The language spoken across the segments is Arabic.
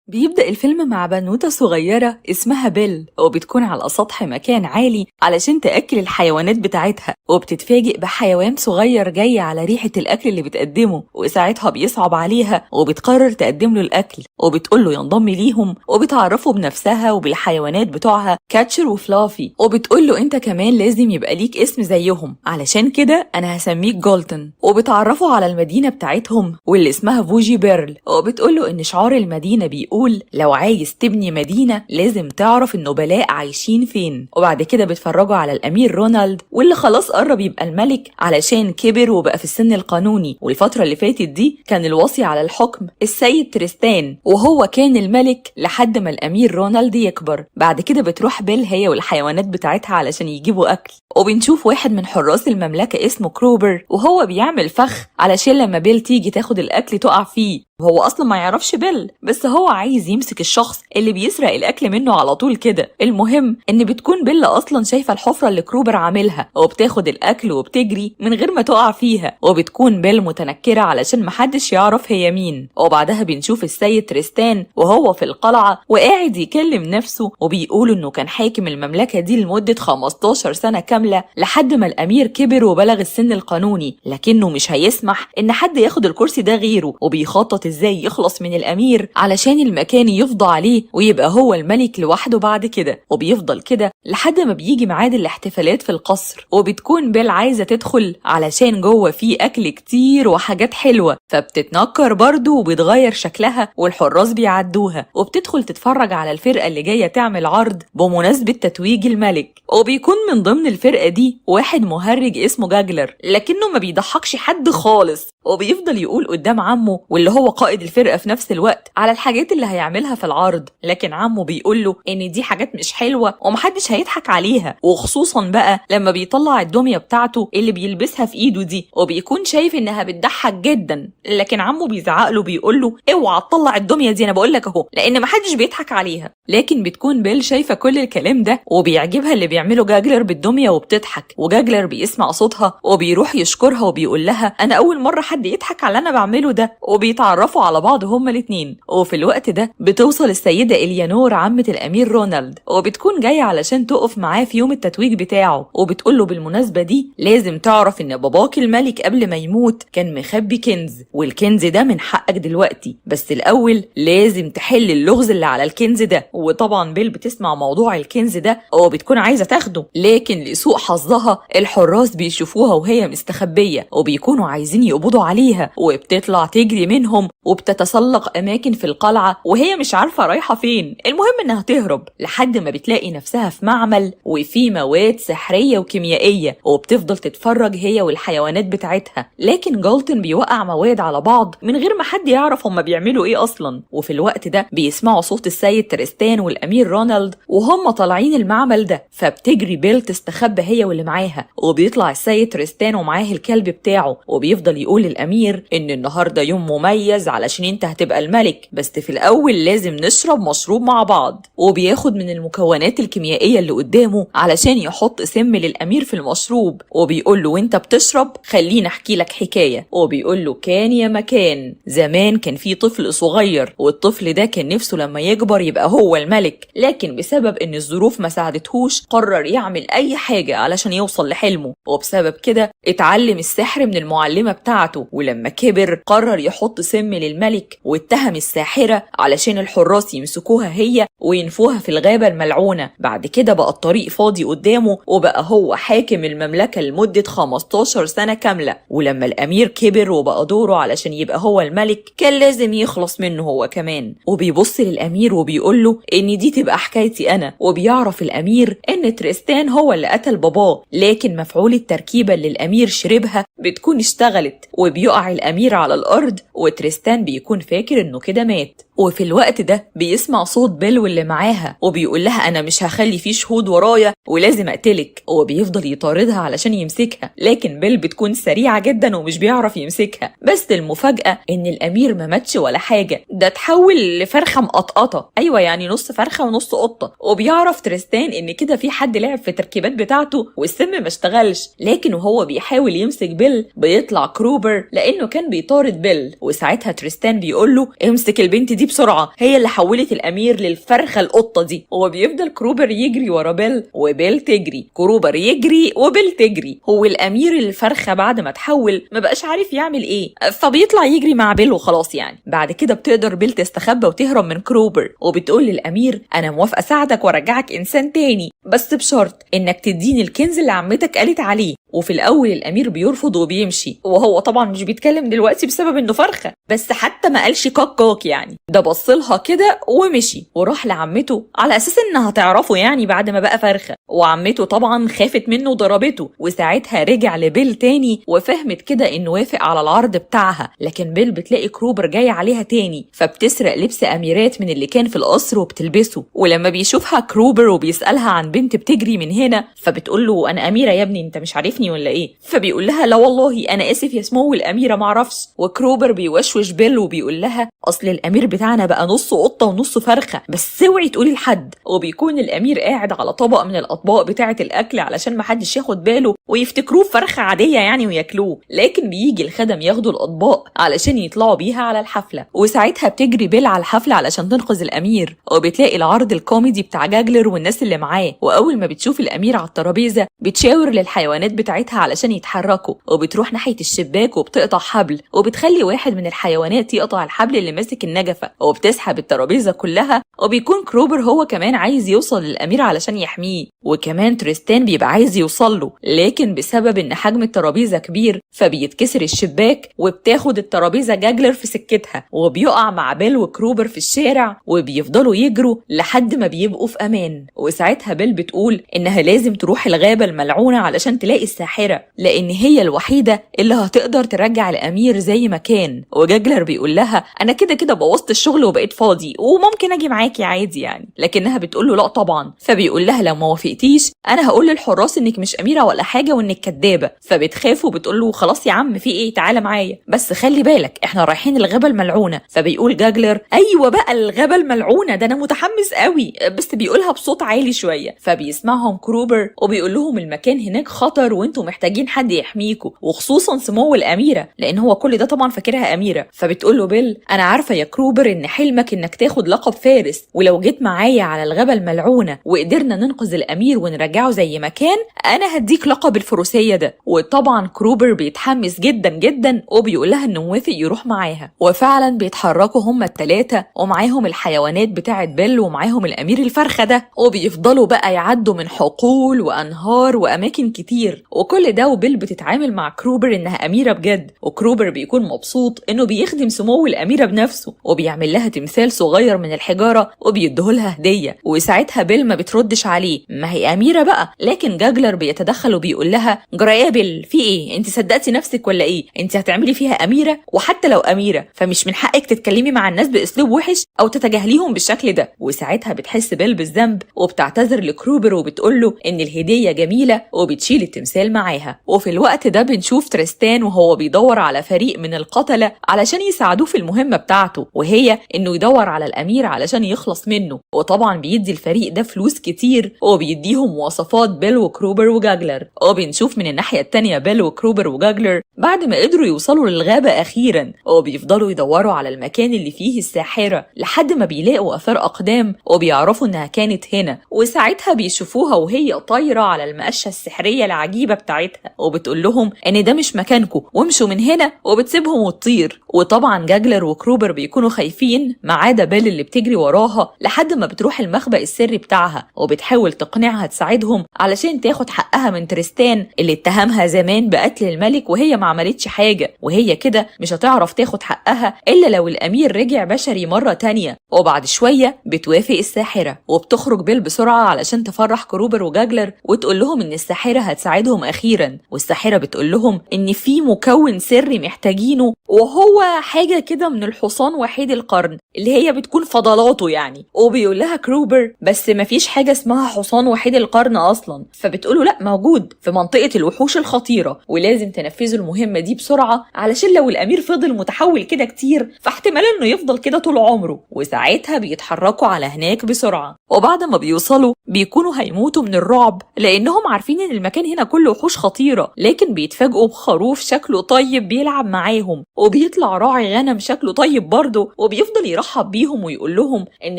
بيبدأ الفيلم مع بنوتة صغيرة اسمها بيل، وبتكون على سطح مكان عالي علشان تأكل الحيوانات بتاعتها، وبتتفاجئ بحيوان صغير جاي على ريحة الأكل اللي بتقدمه، وساعتها بيصعب عليها وبتقرر تقدم له الأكل، وبتقول له ينضم ليهم، وبتعرفه بنفسها وبالحيوانات بتوعها كاتشر وفلافي، وبتقول له أنت كمان لازم يبقى ليك اسم زيهم، علشان كده أنا هسميك جولتن، وبتعرفه على المدينة بتاعتهم واللي اسمها فوجي بيرل، وبتقول له إن شعار المدينة بيقول لو عايز تبني مدينة لازم تعرف النبلاء عايشين فين. وبعد كده بتفرجوا على الأمير رونالد واللي خلاص قرب يبقى الملك علشان كبر وبقى في السن القانوني، والفترة اللي فاتت دي كان الوصي على الحكم السيد تريستان، وهو كان الملك لحد ما الأمير رونالد يكبر. بعد كده بتروح بيل هي والحيوانات بتاعتها علشان يجيبوا أكل، وبنشوف واحد من حراس المملكة اسمه كروبر وهو بيعمل فخ علشان لما بيل تيجي تاخد الأكل تقع فيه. هو اصلا ما يعرفش بيل، بس هو عايز يمسك الشخص اللي بيسرق الاكل منه على طول كده. المهم ان بتكون بيل اصلا شايفه الحفره اللي كروبر عاملها، وبتاخد الاكل وبتجري من غير ما تقع فيها، وبتكون بيل متنكره علشان محدش يعرف هي مين. وبعدها بنشوف السيد تريستان وهو في القلعه وقاعد يكلم نفسه، وبيقول انه كان حاكم المملكه دي لمده 15 سنه كامله لحد ما الامير كبر وبلغ السن القانوني، لكنه مش هيسمح ان حد ياخد الكرسي ده غيره، وبيخطط ازاي يخلص من الامير علشان المكان يفضى عليه ويبقى هو الملك لوحده بعد كده. وبيفضل كده لحد ما بيجي ميعاد الاحتفالات في القصر، وبتكون بيل عايزه تدخل علشان جوه فيه اكل كتير وحاجات حلوه، فبتتنكر برضه وبتغير شكلها والحراس بيعدوها، وبتدخل تتفرج على الفرقه اللي جايه تعمل عرض بمناسبه تتويج الملك. وبيكون من ضمن الفرقه دي واحد مهرج اسمه جاجلر، لكنه ما بيضحكش حد خالص، وبيفضل يقول قدام عمه واللي هو قائد الفرقة في نفس الوقت على الحاجات اللي هيعملها في العرض، لكن عمه بيقول له ان دي حاجات مش حلوة ومحدش هيضحك عليها، وخصوصا بقى لما بيطلع الدمية بتاعته اللي بيلبسها في ايده دي، وبيكون شايف انها بتضحك جدا، لكن عمه بيزعق له بيقول له اوعى تطلع الدمية دي انا بقول لك اهو، لان محدش بيضحك عليها. لكن بتكون بيل شايفة كل الكلام ده وبيعجبها اللي بيعمله جاجلر بالدمية وبتضحك، وجاجلر بيسمع صوتها وبيروح يشكرها وبيقول لها انا اول مرة حد يضحك على اللي انا بعمله ده، وبيتعرفوا على بعض هما الاتنين. وفي الوقت ده بتوصل السيدة إليانور عمة الأمير رونالد، وبتكون جاية علشان تقف معاه في يوم التتويج بتاعه، وبتقوله بالمناسبة دي لازم تعرف إن باباك الملك قبل ما يموت كان مخبي كنز، والكنز ده من حقك دلوقتي، بس الأول لازم تحل اللغز اللي على الكنز ده. وطبعا بيل بتسمع موضوع الكنز ده وبتكون عايزة تاخده، لكن لسوء حظها الحراس بيشوفوها وهي مستخبية وبيكونوا عايزين يقبضوا عليها، وبتطلع تجري منهم وبتتسلق اماكن في القلعه وهي مش عارفه رايحه فين. المهم انها تهرب لحد ما بتلاقي نفسها في معمل وفي مواد سحريه وكيميائيه، وبتفضل تتفرج هي والحيوانات بتاعتها، لكن جولتن بيوقع مواد على بعض من غير ما حد يعرف هما بيعملوا ايه اصلا. وفي الوقت ده بيسمعوا صوت السيد تريستان والامير رونالد وهم طالعين المعمل ده، فبتجري بيل تستخبى هي واللي معاها، وبيطلع السيد تريستان ومعاه الكلب بتاعه، وبيفضل يقول للامير ان النهارده يوم مميز علشان انت هتبقى الملك، بس في الاول لازم نشرب مشروب مع بعض. وبياخد من المكونات الكيميائيه اللي قدامه علشان يحط سم للامير في المشروب، وبيقول له وانت بتشرب خليني احكي لك حكايه. وبيقول له كان يا مكان زمان كان في طفل صغير، والطفل ده كان نفسه لما يكبر يبقى هو الملك، لكن بسبب ان الظروف ما ساعدتهوش قرر يعمل اي حاجه علشان يوصل لحلمه، وبسبب كده اتعلم السحر من المعلمه بتاعته، ولما كبر قرر يحط سم للملك واتهم الساحرة علشان الحراس يمسكوها هي وينفوها في الغابة الملعونة. بعد كده بقى الطريق فاضي قدامه وبقى هو حاكم المملكة لمدة 15 سنة كاملة، ولما الأمير كبر وبقى دوره علشان يبقى هو الملك كان لازم يخلص منه هو كمان. وبيبص للأمير وبيقول له إن دي تبقى حكايتي أنا، وبيعرف الأمير إن تريستان هو اللي قتل باباه، لكن مفعول التركيبة اللي الأمير شربها بتكون اشتغلت، وبيقع الأمير على الأرض وتريستان بيكون فاكر إنه كده مات. وفي الوقت ده بيسمع صوت بيل واللي معاها وبيقول لها أنا مش هخلي فيه شهود ورايا ولازم أقتلك، وبيفضل يطاردها علشان يمسكها، لكن بيل بتكون سريعة جدا ومش بيعرف يمسكها. بس المفاجأة إن الأمير ما ماتش ولا حاجة، ده تحول لفرخة مقطقطة، أيوة يعني نص فرخة ونص قطة. وبيعرف تريستان إن كده في حد لعب في التركيبات بتاعته والسم ما اشتغلش، لكن وهو بيحاول يمسك بيل بيطلع كروبر لأنه كان بيطارد بيل، وساعتها تريستان بيقوله امسك البنت دي بسرعة، هي اللي حولت الأمير للفرخة القطة دي. هو بيفضل كروبر يجري ورا بيل وبيل تجري، كروبر يجري وبيل تجري. هو الأمير الفرخة بعد ما تحول ما بقاش عارف يعمل ايه، فبيطلع يجري مع بيل وخلاص يعني. بعد كده بتقدر بيل تستخبى وتهرب من كروبر، وبتقول للأمير أنا موافقة أساعدك وأرجعك إنسان تاني، بس بشرط إنك تديني الكنز اللي عمتك قالت عليه. وفي الأول الأمير بيرفض وبيمشي، وهو طبعا مش بيتكلم دلوقتي بسبب إنه فرخة، بس حتى ما قالش كاك كاك يعني، ده بصلها كده ومشي وراح لعمته على أساس إنها تعرفه يعني بعد ما بقى فرخة. وعمته طبعا خافت منه وضربته، وساعتها رجع لبيل تاني وفهمت كده إنه وافق على العرض بتاعها. لكن بيل بتلاقي كروبر جاي عليها تاني، فبتسرق لبس أميرات من اللي كان في القصر وبتلبسه. ولما بيشوفها كروبر وبيسألها عن بنت بتجري من هنا، فبتقول له أنا أميرة يا ابني، أنت مش عارفني ولا إيه؟ فبيقول لها لا والله أنا آسف يا سمو الأميرة معرفش. وكروبر بيوشوش بيل وبيقول لها أصل الأمير بتاعنا بقى نص قطة ونص فرخة، بس اوعي تقولي لحد. وبيكون الأمير قاعد على طبق من الأطباق بتاعة الأكل علشان محدش ياخد باله ويفتكروه فرخة عادية يعني وياكلوه. لكن بيجي الخدم ياخدوا الأطباق علشان يطلعوا بيها على الحفلة. وساعتها بتجري بيل على الحفلة علشان تنقذ الأمير، وبتلاقي العرض الكوميدي بتاع جاجلر والناس اللي معاه. وأول ما بتشوف الأمير على الترابيزة بتشاور للحيوانات بتاعتها علشان يتحركوا، وبتروح ناحية الشباك وبتقطع حبل، وبتخلي واحد من الحيوانات يقطع الحبل اللي ماسك النجفة، وبتسحب الترابيزة كلها. وبيكون كروبر هو كمان عايز يوصل للأمير علشان يحميه، وكمان تريستان بيبقى عايز يوصل له، لكن بسبب ان حجم الترابيزة كبير فبيتكسر الشباك، وبتاخد الترابيزة جاجلر في سكتها، وبيقع مع بيل وكروبر في الشارع، وبيفضلوا يجروا لحد ما بيبقوا في امان. وساعتها بيل بتقول انها لازم تروح الغابة الملعونة علشان تلاقي الساحرة، لان هي الوحيدة اللي هتقدر ترجع الامير زي ما كان. وجاجلر بيقول لها انا كده كده بوظت الشغل وبقيت فاضي وممكن اجي معاكي عادي يعني، لكنها بتقول له لا طبعا. فبيقول لها لو ما وافقتيش انا هقول للحراس انك مش اميرة ولا حاجة وانك كدابة. فبتخاف وبتقول له خلاص يا عم في ايه، تعالى معايا بس خلي بالك احنا رايحين الغابة الملعونة. فبيقول جاجلر ايوه بقى الغابة الملعونة، ده انا متحمس قوي، بس بيقولها بصوت عالي شوية. فبيسمعهم كروبر وبيقول لهم المكان هناك خطر وانتم محتاجين حد يحميكوا، وخصوصا سمو الاميرة لان هو كل ده طبعا فاكرها اميرة. فبتقول له بيل انا عارفة يا كروبر ان حلمك انك تاخد لقب فارس، ولو جيت معايا على الغابة الملعونة وقدرنا ننقذ الامير ونرجعه زي ما كان انا هديك لقب الفروسية ده. وطبعا كروبر بيتحمس جدا جدا وبيقول لها انه موافق يروح معاها. وفعلا بيتحركوا هما التلاتة ومعاهم الحيوانات بتاعت بيل ومعاهم الامير الفرخة ده، وبيفضلوا بقى يعدوا من حقول وانهار واماكن كتير، وكل ده وبيل بتتعامل مع كروبر انها اميرة بجد. وكروبر بيكون مبسوط انه بيخدم سمو الاميرة بنفسه، وبيعمل لها تمثال صغير من الحجارة وبيديهولها هدية. وساعتها بيل ما بتردش عليه، ما هي اميرة بقى. لكن جاجلر بيتدخل وبيقول لها جرى يا بيل في ايه، انت صدقتي نفسك ولا ايه؟ انت هتعملي فيها اميرة، وحتى لو اميرة فمش من حقك تتكلمي مع الناس باسلوب وحش او تتجاهليهم بالشكل ده. وساعتها بتحس بيل بالذنب وبتعتذر لكروبر وبتقول له ان الهدية جميلة وبتشيل التمثال معاها. وفي الوقت ده بنشوف تريستان وهو بيدور على فريق من القتلة علشان يساعدوه في المهمة بتاعته، وهي انه يدور على الامير علشان يخلص منه. وطبعا بيدي الفريق ده فلوس كتير وبيديهم مواصفات بيل وكروبر وجاجلر. وبنشوف من الناحية التانية بيل وكروبر وجاجلر بعد ما قدروا يوصلوا للغابة أخيرا، وبيفضلوا يدوروا على المكان اللي فيه الساحرة لحد ما بيلاقوا أثار أقدام وبيعرفوا إنها كانت هنا. وساعتها بيشوفوها وهي طايرة على المقشة السحرية العجيبة بتاعتها، وبتقول لهم إن ده مش مكانكم وامشوا من هنا، وبتسيبهم وتطير. وطبعا جاجلر وكروبر بيكونوا خايفين ما عدا بيل اللي بتجري وراها لحد ما بتروح المخبأ السري بتاعها، وبتحاول تقنعها تساعدهم علشان تاخد حقها من تريستان اللي اتهمها زمان بقتل الملك وهي ما عملتش حاجة، وهي كده مش هتعرف تاخد حقها إلا لو الأمير رجع بشري مرة تانية. وبعد شوية بتوافق الساحرة وبتخرج بيل بسرعة علشان تفرح كروبر وجاجلر وتقول لهم إن الساحرة هتساعدهم أخيرا. والساحرة بتقول لهم إن في مكون سري محتاجينه، وهو حاجة كده من الحصان وحيد القرن اللي هي بتكون فضلاته يعني. وبيقول لها كروبر بس مفيش حاجة اسمها حصان وحيد القرن أصلا. فبتقوله لأ موجود في منطقة الوحوش الخطيرة، ولازم تنفذوا المهمة دي بسرعة علشان لو الأمير فضل متحول كده كتير فاحتمال إنه يفضل كده طول عمره. وساعتها بيتحركوا على هناك بسرعة، وبعد ما بيوصلوا بيكونوا هيموتوا من الرعب لأنهم عارفين إن المكان هنا كله وحوش خطيرة. لكن بيتفاجئوا بخروف شكله طيب بيلعب معاهم، وبيطلع راعي غنم شكله طيب برضه، وبيفضل يرحب بيهم ويقول لهم ان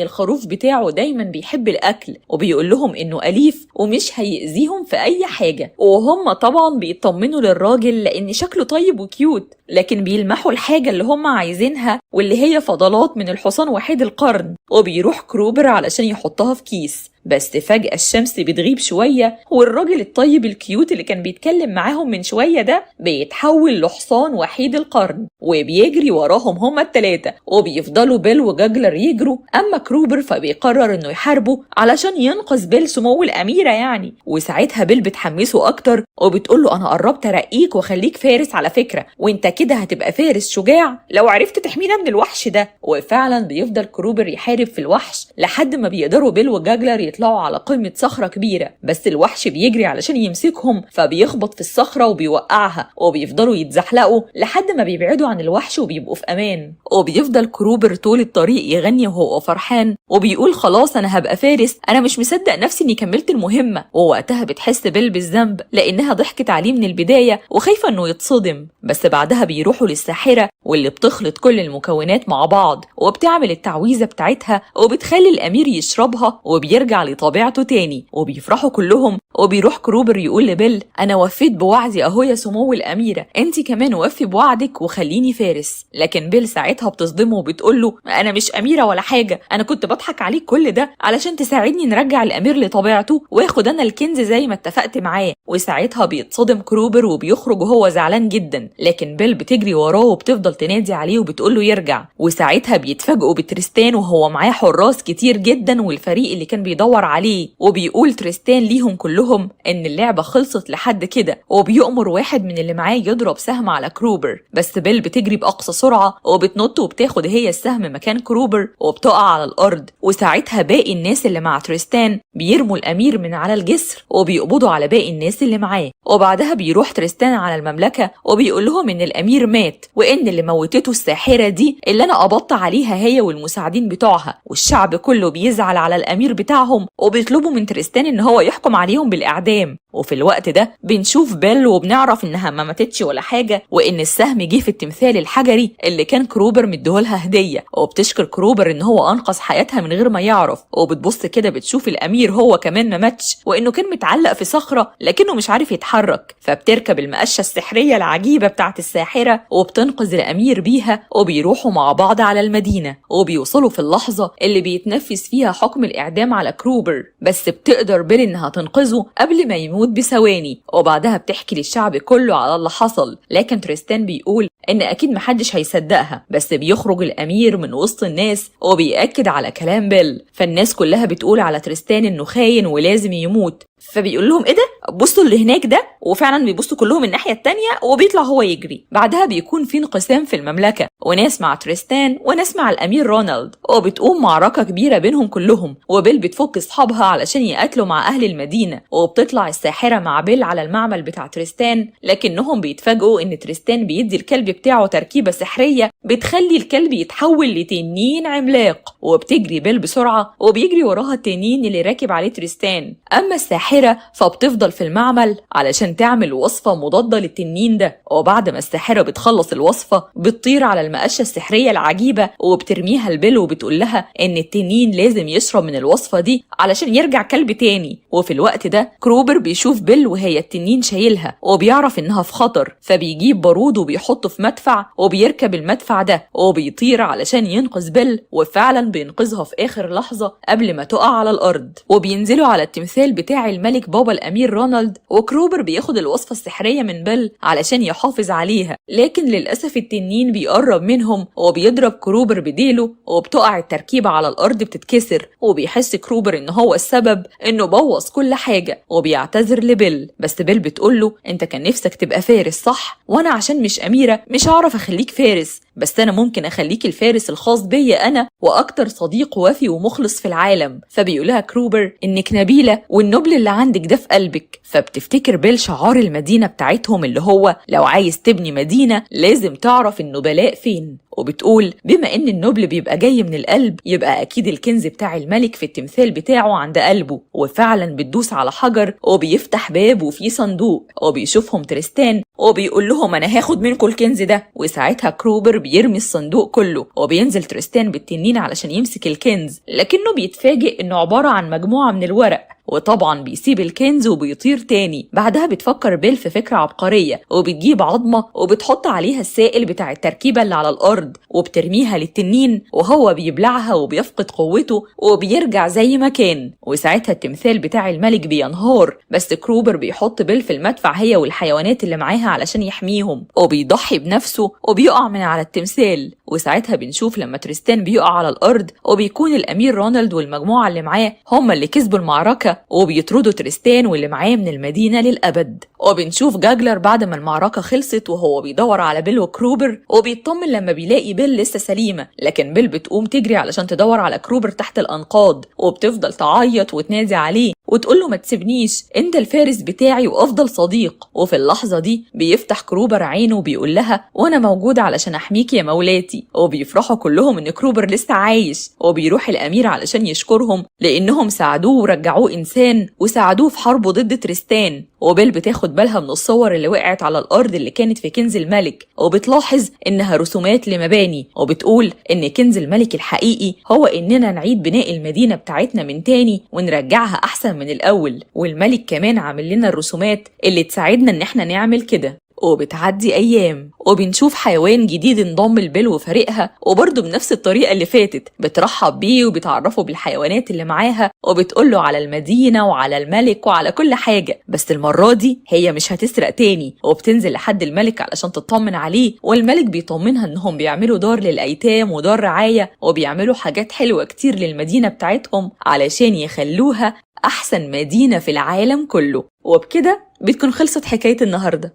الخروف بتاعه دايما بيحب الاكل، وبيقول لهم انه اليف ومش هيأذيهم في اي حاجة. وهم طبعا بيطمنوا للراجل لان شكله طيب وكيوت، لكن بيلمحوا الحاجة اللي هم عايزينها واللي هي فضلات من الحصان وحيد القرن، وبيروح كروبر علشان يحطها في كيس. بس فجأة الشمس بتغيب شوية، والراجل الطيب الكيوت اللي كان بيتكلم معاهم من شوية ده بيتحول لحصان وحيد القرن وبيجري وراهم هما التلاتة، وبيفضلوا بيل وجاجلر يجروا. أما كروبر فبيقرر إنه يحاربه علشان ينقذ بيل سمو الأميرة يعني. وساعتها بيل بتحمسه أكتر وبتقوله أنا قربت أرقيك وخليك فارس على فكرة، وإنت كده هتبقى فارس شجاع لو عرفت تحمينا من الوحش ده. وفعلا بيفضل كروبر يحارب في الوحش لحد ما بيقدروا بيل وجاجلر يطلعوا على قمة صخرة كبيرة، بس الوحش بيجري علشان يمسكهم فبيخبط في الصخرة وبيوقعها، وبيفضلوا يتزحلقوا لحد ما بيبعدوا عن الوحش وبيبقوا في أمان. وبيفضل كروبر طول الطريق يغني وهو فرحان وبيقول خلاص أنا هبقى فارس، أنا مش مصدق نفسي إني كملت المهمة. ووقتها بتحس بيل بالذنب لأنها ضحكت عليه من البداية وخايفة إنه يتصدم. بس بعدها بيروحوا للساحرة واللي بتخلط كل المكونات مع بعض وبتعمل التعويذة بتاعتها وبتخلي الأمير يشربها وبيرجع لطبيعته تاني، وبيفرحوا كلهم. وبيروح كروبر يقول لبيل أنا وفيت بوعدي أهو يا سمو الأميرة، أنت كمان وفي بوعدك وخليني فارس. لكن بيل ساعتها بتصدمه وبتقوله أنا مش أميرة ولا حاجة، أنا كنت بضحك عليك كل ده علشان تساعدني نرجع الأمير لطبيعته واخد أنا الكنز زي ما اتفقت معاه. وساعتها بيتصدم كروبر وبيخرج وهو زعلان جدا، لكن بيل بتجري وراه وبتفضل تنادي عليه وبتقوله يرجع. وساعتها بيتفاجئوا بتريستان وهو معاه حراس كتير جدا والفريق اللي كان بيدور عليه، وبيقول تريستان ليهم كلهم ان اللعبة خلصت لحد كده، وبيأمر واحد من اللي معاه يضرب سهم على كروبر. بس بيل بتجري بأقصى سرعة وبتنط وبتاخد هي السهم مكان كروبر وبتقع على الأرض. وساعتها باقي الناس اللي مع تريستان بيرموا الأمير من على الجسر وبيقبضوا على باقي الناس اللي معاه. وبعدها بيروح تريستان على المملكة وبيقول لهم ان الأمير مات، وان اللي موتته الساحرة دي اللي انا قبضت عليها هي والمساعدين بتوعها. والشعب كله بيزعل على الأمير بتاعهم وبيطلبوا من تريستان ان هو يحكم عليهم بالإعدام. وفي الوقت ده بنشوف بيل وبنعرف انها ما ماتتش ولا حاجة، وان السهم جه في التمثال الحجري اللي كان كروبر مديهولها هدية. وبتشكر كروبر ان هو انقذ حياتها من غير ما يعرف. وبتبص كده بتشوف الأمير هو كمان ما ماتش، وانه كان متعلق في صخرة لكنه مش عارف يتحرك. فبتركب المقشة السحرية العجيبة بتاعت الساحرة وبتنقذ الأمير بيها، وبيروحوا مع بعض على المدينة. وبيوصلوا في اللحظة اللي بيتنفذ فيها حكم الإعدام على كروبر، بس بتقدر بيل انها تنقذه قبل ما يموت بثواني. وبعدها بتحكي للشعب كله على اللي حصل، لكن تريستان بيقول ان اكيد محدش هيصدقها. بس بيخرج الامير من وسط الناس وبيأكد على كلام بيل، فالناس كلها بتقول على تريستان انه خاين ولازم يموت. فبيقول لهم ايه ده، بصوا اللي هناك ده، وفعلا بيبصوا كلهم الناحيه التانيه وبيطلع هو يجري. بعدها بيكون في انقسام في المملكه، وناس مع تريستان وناس مع الامير رونالد، وبتقوم معركه كبيره بينهم كلهم. وبيل بتفك اصحابها علشان يقاتلوا مع اهل المدينه، وبتطلع الساحره مع بيل على المعمل بتاع تريستان، لكنهم بيتفاجئوا ان تريستان بيدي الكلب بتاعه تركيبه سحريه بتخلي الكلب يتحول لتنين عملاق. وبتجري بيل بسرعه وبيجري وراها التنين اللي راكب عليه تريستان. اما الساحره فبتفضل في المعمل علشان تعمل وصفة مضادة للتنين ده. وبعد ما الساحرة بتخلص الوصفة بتطير على المقشة السحرية العجيبة وبترميها لبيل وبتقول لها ان التنين لازم يشرب من الوصفة دي علشان يرجع كلب تاني. وفي الوقت ده كروبر بيشوف بيل وهي التنين شايلها وبيعرف انها في خطر، فبيجيب بارود وبيحطه في مدفع وبيركب المدفع ده وبيطير علشان ينقذ بيل. وفعلا بينقذها في اخر لحظة قبل ما تقع على الارض. وبينزلوا على التمثال بتاع الملك بابا الأمير رونالد، وكروبر بياخد الوصفة السحرية من بيل علشان يحافظ عليها، لكن للأسف التنين بيقرب منهم وبيضرب كروبر بديله وبتقع التركيبة على الأرض بتتكسر. وبيحس كروبر إن هو السبب إنه بوظ كل حاجة وبيعتذر لبيل. بس بيل بتقوله أنت كان نفسك تبقى فارس صح؟ وأنا عشان مش أميرة مش هعرف أخليك فارس، بس أنا ممكن أخليك الفارس الخاص بيا أنا وأكتر صديق وفي ومخلص في العالم. فبيقولها كروبر إنك نبيلة والنبل اللي عندك ده في قلبك. فبتفتكر بيل شعار المدينة بتاعتهم اللي هو لو عايز تبني مدينة لازم تعرف النبلاء فين. وبتقول بما إن النبل بيبقى جاي من القلب يبقى أكيد الكنز بتاع الملك في التمثال بتاعه عند قلبه. وفعلا بتدوس على حجر وبيفتح باب وفيه صندوق، وبيشوفهم تريستان وبيقول لهم أنا هاخد منكم الكنز ده. وساعتها كروبر بيرمي الصندوق كله، وبينزل تريستان بالتنين علشان يمسك الكنز، لكنه بيتفاجئ إنه عبارة عن مجموعة من الورق، وطبعا بيسيب الكنز وبيطير تاني. بعدها بتفكر بيل في فكرة عبقرية، وبتجيب عظمة وبتحط عليها السائل بتاع التركيبة اللي على الأرض وبترميها للتنين، وهو بيبلعها وبيفقد قوته وبيرجع زي ما كان. وساعتها التمثال بتاع الملك بينهار، بس كروبر بيحط بيل في المدفع هي والحيوانات اللي معاها علشان يحميهم، وبيضحي بنفسه وبيقع من على التمثال. وساعتها بنشوف لما تريستان بيقع على الأرض وبيكون الأمير رونالد والمجموعة اللي معاه هم اللي كسبوا المعركة، وبيطردوا تريستان واللي معاه من المدينة للأبد. وبنشوف جاجلر بعد ما المعركة خلصت وهو بيدور على بيل وكروبر، وبيطمن لما بيلاقي بيل لسه سليمة، لكن بيل بتقوم تجري علشان تدور على كروبر تحت الأنقاض، وبتفضل تعيط وتنادي عليه وتقول له ما تسيبنيش، انت الفارس بتاعي وافضل صديق. وفي اللحظة دي بيفتح كروبر عينه وبيقول لها وانا موجود علشان احميك يا مولاتي. وبيفرحوا كلهم ان كروبر لسه عايش، وبيروح الامير علشان يشكرهم لانهم ساعدوه ورجعوه انسان وساعدوه في حربه ضد تريستان. وبيل بتاخد بالها من الصور اللي وقعت على الارض اللي كانت في كنز الملك، وبتلاحظ انها رسومات لمباني، وبتقول ان كنز الملك الحقيقي هو اننا نعيد بناء المدينة بتاعتنا من تاني ونرجعها احسن من الأول، والملك كمان عامل لنا الرسومات اللي تساعدنا إن احنا نعمل كده. وبتعدي أيام وبنشوف حيوان جديد انضم لبيل وفريقها، وبرضه بنفس الطريقة اللي فاتت بترحب بيه وبتعرفه بالحيوانات اللي معاها وبتقوله على المدينة وعلى الملك وعلى كل حاجة. بس المرة دي هي مش هتسرق تاني، وبتنزل لحد الملك علشان تطمن عليه، والملك بيطمنها انهم بيعملوا دار للأيتام ودار رعاية وبيعملوا حاجات حلوة كتير للمدينة بتاعتهم علشان يخلوها أحسن مدينة في العالم كله. وبكده بتكون خلصت حكاية النهاردة.